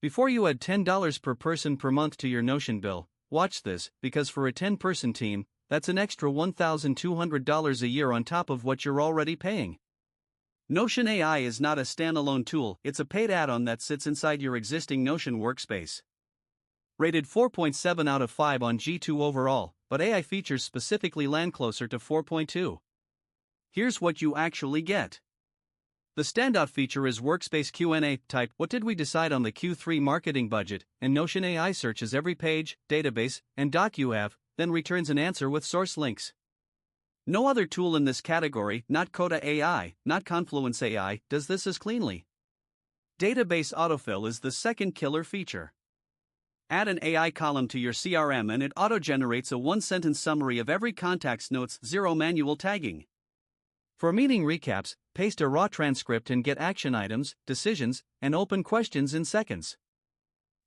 Before you add $10 per person per month to your Notion bill, watch this, because for a 10-person team, that's an extra $1,200 a year on top of what you're already paying. Notion AI is not a standalone tool, it's a paid add-on that sits inside your existing Notion workspace. Rated 4.7 out of 5 on G2 overall, but AI features specifically land closer to 4.2. Here's what you actually get. The standout feature is Workspace Q&A. Type, "What did we decide on the Q3 marketing budget?" and Notion AI searches every page, database, and doc you have, then returns an answer with source links. No other tool in this category, not Coda AI, not Confluence AI, does this as cleanly. Database autofill is the second killer feature. Add an AI column to your CRM and it auto-generates a one-sentence summary of every contact's notes, zero manual tagging. For meeting recaps, paste a raw transcript and get action items, decisions, and open questions in seconds.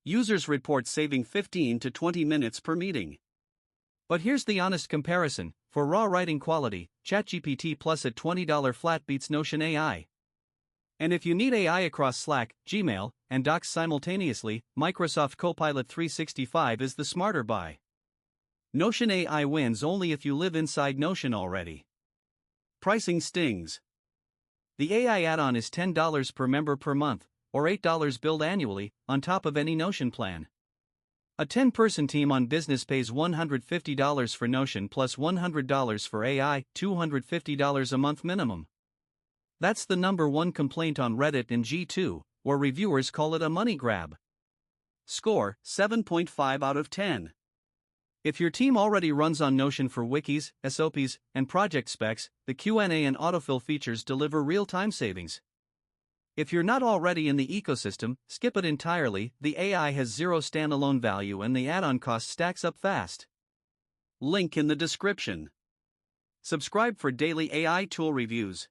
Users report saving 15 to 20 minutes per meeting. But here's the honest comparison: for raw writing quality, ChatGPT Plus at $20 flat beats Notion AI. And if you need AI across Slack, Gmail, and Docs simultaneously, Microsoft Copilot 365 is the smarter buy. Notion AI wins only if you live inside Notion already. Pricing stings. The AI add-on is $10 per member per month, or $8 billed annually, on top of any Notion plan. A 10-person team on business pays $150 for Notion plus $100 for AI, $250 a month minimum. That's the number one complaint on Reddit and G2, where reviewers call it a money grab. Score, 7.5 out of 10. If your team already runs on Notion for wikis, SOPs, and project specs, the Q&A and autofill features deliver real-time savings. If you're not already in the ecosystem, skip it entirely. The AI has zero standalone value and the add-on cost stacks up fast. Link in the description. Subscribe for daily AI tool reviews.